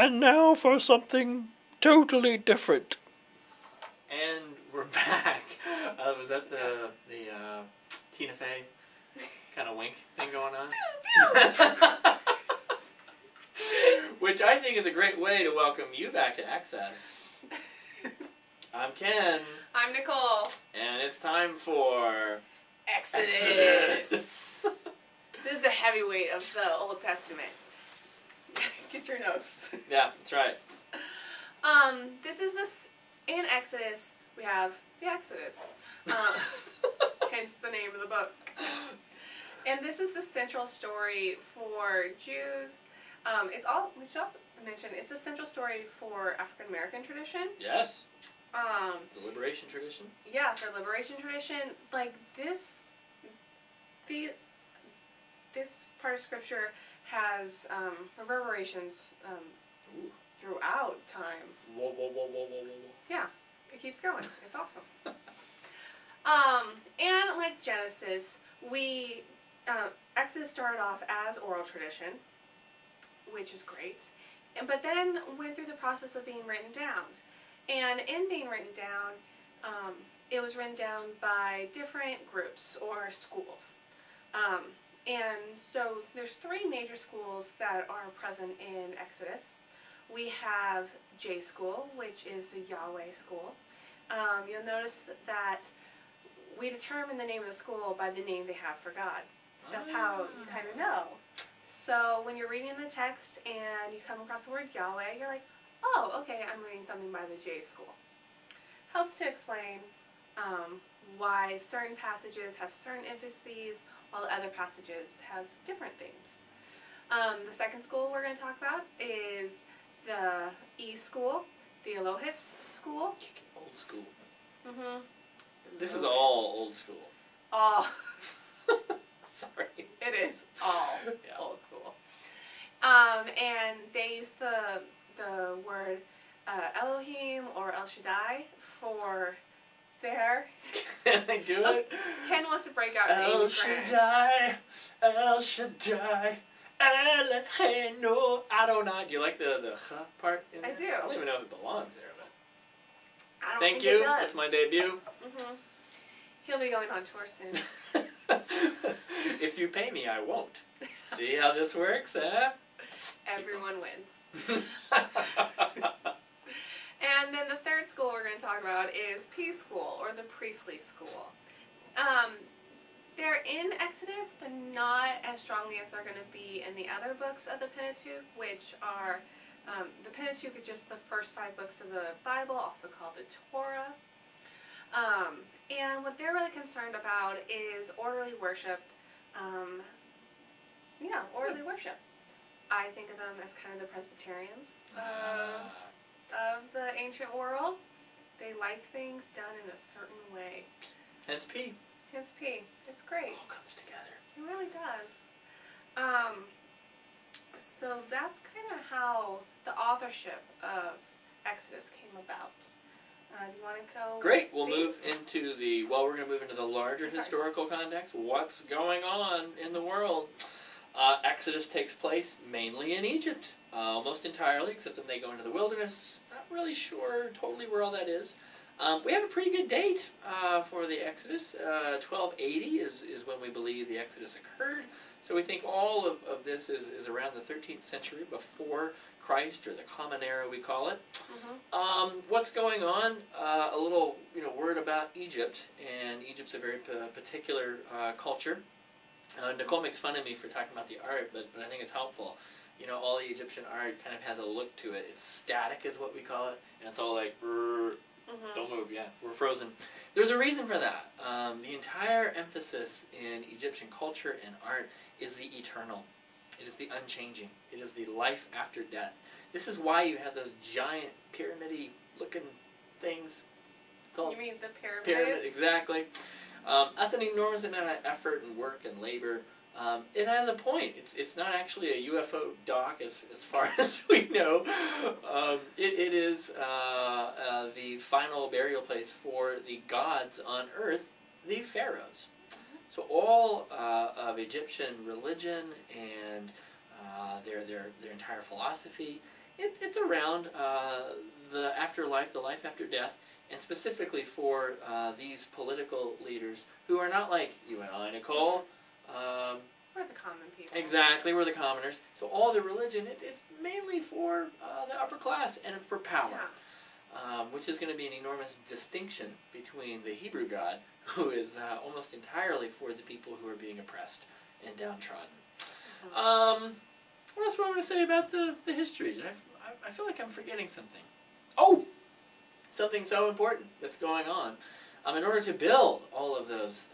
And now for something totally different. And we're back. Was that the Tina Fey kind of wink thing going on? Which I think is a great way to welcome you back to Access. I'm Ken. I'm Nicole. And it's time for Exodus. This is the heavyweight of the Old Testament. Get your notes. Yeah, that's right. In Exodus, we have the Exodus. Hence the name of the book. And this is the central story for Jews. We should also mention, it's a central story for African American tradition. Yes. The liberation tradition. Yeah, for liberation tradition. Like this part of scripture has reverberations throughout time. Whoa. Yeah, it keeps going. It's awesome. And like Genesis, Exodus started off as oral tradition, which is great, but then went through the process of being written down. And in being written down, it was written down by different groups or schools. And so there's three major schools that are present in Exodus. We have J School, which is the Yahweh school. You'll notice that we determine the name of the school by the name they have for God. That's how you kind of know. So when you're reading the text and you come across the word Yahweh, you're like, oh, okay, I'm reading something by the J School. Helps to explain why certain passages have certain emphases, while other passages have different themes. The second school we're going to talk about is the E School, the Elohist school. Old school. Mm-hmm. This is all old school. All. Sorry. It is all Yeah. old school. And they use the word Elohim or El Shaddai for their... Can I do it? Ken wants to break out El in French. Shaddai, El Shaddai, Eloheinu Adonai. Do you like the part in there? I do. I don't even know if it belongs there, but I don't thank think you. it does. That's my debut. Mm-hmm. He'll be going on tour soon. If you pay me, I won't. See how this works, huh? Everyone wins. And then the third school we're going to talk about is P School, or the Priestly School. They're in Exodus, but not as strongly as they're going to be in the other books of the Pentateuch, which are, the Pentateuch is just the first 5 books of the Bible, also called the Torah. And what they're really concerned about is orderly worship. Orderly worship. I think of them as kind of the Presbyterians of the ancient world. They like things done in a certain way. Hence P. Hence P. It's great. All comes together. It really does. So that's kind of how the authorship of Exodus came about. Do you want to go? Great. We'll themes? move into we're going to move into the larger historical context. What's going on in the world? Exodus takes place mainly in Egypt, almost entirely, except when they go into the wilderness. Not really sure totally where all that is. We have a pretty good date for the Exodus. 1280 is when we believe the Exodus occurred. So we think all of this is around the 13th century before Christ, or the Common Era we call it. Mm-hmm. What's going on? A little word about Egypt, and Egypt's a very particular culture. Nicole makes fun of me for talking about the art, but I think it's helpful. All the Egyptian art kind of has a look to it. It's static is what we call it, and it's all like, don't move, yeah, we're frozen. There's a reason for that. The entire emphasis in Egyptian culture and art is the eternal. It is the unchanging. It is the life after death. This is why you have those giant pyramid-y looking things called... You mean the pyramids? Pyramid, exactly. That's an enormous amount of effort and work and labor. It has a point. It's not actually a UFO dock as far as we know. It is the final burial place for the gods on earth, the pharaohs. So all of Egyptian religion and their entire philosophy It's around the afterlife, the life after death, and specifically for these political leaders who are not like you and I, Nicole. We're the common people. Exactly, we're the commoners. So all the religion, it's mainly for the upper class and for power, which is going to be an enormous distinction between the Hebrew God, who is almost entirely for the people who are being oppressed and downtrodden. What else do I want to say about the history? I feel like I'm forgetting something. Oh! Something so important that's going on. In order to build all of those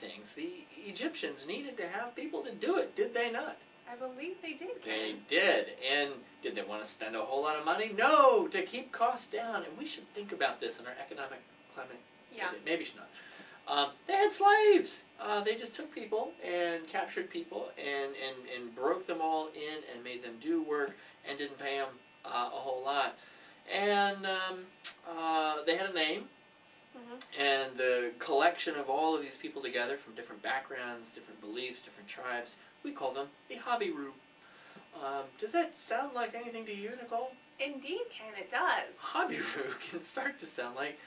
things, the Egyptians needed to have people to do it, did they not? I believe they did. They did. And did they want to spend a whole lot of money? No, to keep costs down. And we should think about this in our economic climate. Yeah. Maybe should not. They had slaves. They just took people and captured people and broke them all in and made them do work and didn't pay them a whole lot. And they had a name. And the collection of all of these people together from different backgrounds, different beliefs, different tribes, we call them the Habiru. Does that sound like anything to you, Nicole? Indeed, Ken, it does. Habiru can start to sound like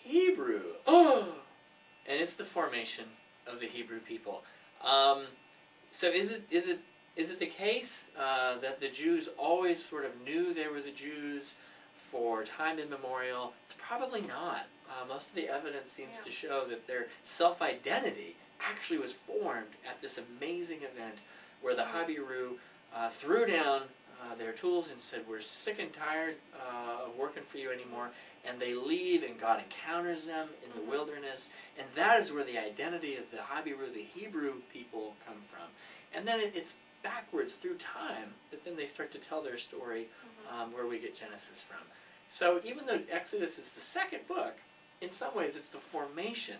Hebrew. Oh! And it's the formation of the Hebrew people. So is it the case that the Jews always sort of knew they were the Jews for time immemorial? It's probably not. Most of the evidence seems to show that their self-identity actually was formed at this amazing event where the Habiru threw down their tools and said, we're sick and tired of working for you anymore, and they leave and God encounters them in the wilderness, and that is where the identity of the Habiru, the Hebrew people, come from. And then it's backwards through time that then they start to tell their story where we get Genesis from. So even though Exodus is the second book, in some ways it's the formation,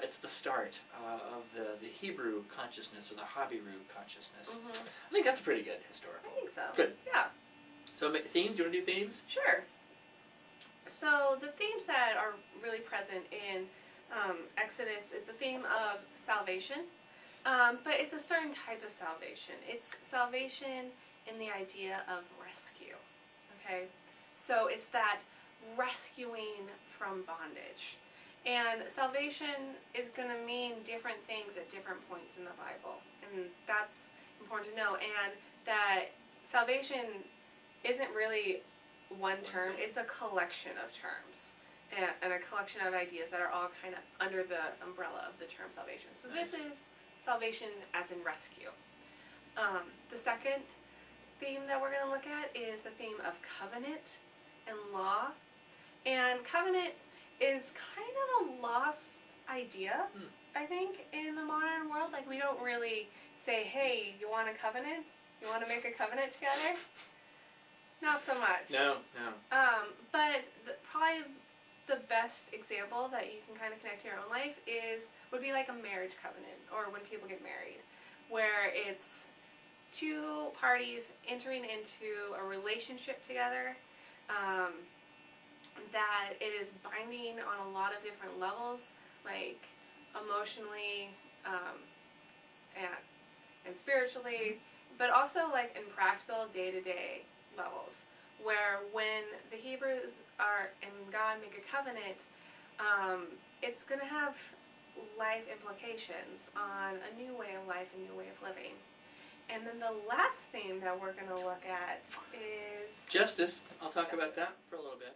it's the start of the Hebrew consciousness or the Habiru consciousness. I think that's pretty good historical. I think so. Good. Yeah. So themes, you want to do themes? Sure. So the themes that are really present in Exodus is the theme of salvation, but it's a certain type of salvation. It's salvation in the idea of rescue, okay? So it's that rescuing from bondage. And salvation is going to mean different things at different points in the Bible, and that's important to know. And that salvation isn't really one term, it's a collection of terms and a collection of ideas that are all kind of under the umbrella of the term salvation. So this is salvation as in rescue. The second theme that we're going to look at is the theme of covenant and law. And covenant is kind of a lost idea, I think, in the modern world. Like, we don't really say, hey, you want a covenant? You want to make a covenant together? Not so much. No. But probably the best example that you can kind of connect to your own life would be like a marriage covenant, or when people get married, where it's two parties entering into a relationship together, that it is binding on a lot of different levels, like emotionally and spiritually, but also like in practical day-to-day levels, where when the Hebrews and God make a covenant, it's going to have life implications on a new way of life, a new way of living. And then the last theme that we're going to look at is Justice. I'll talk about that for a little bit.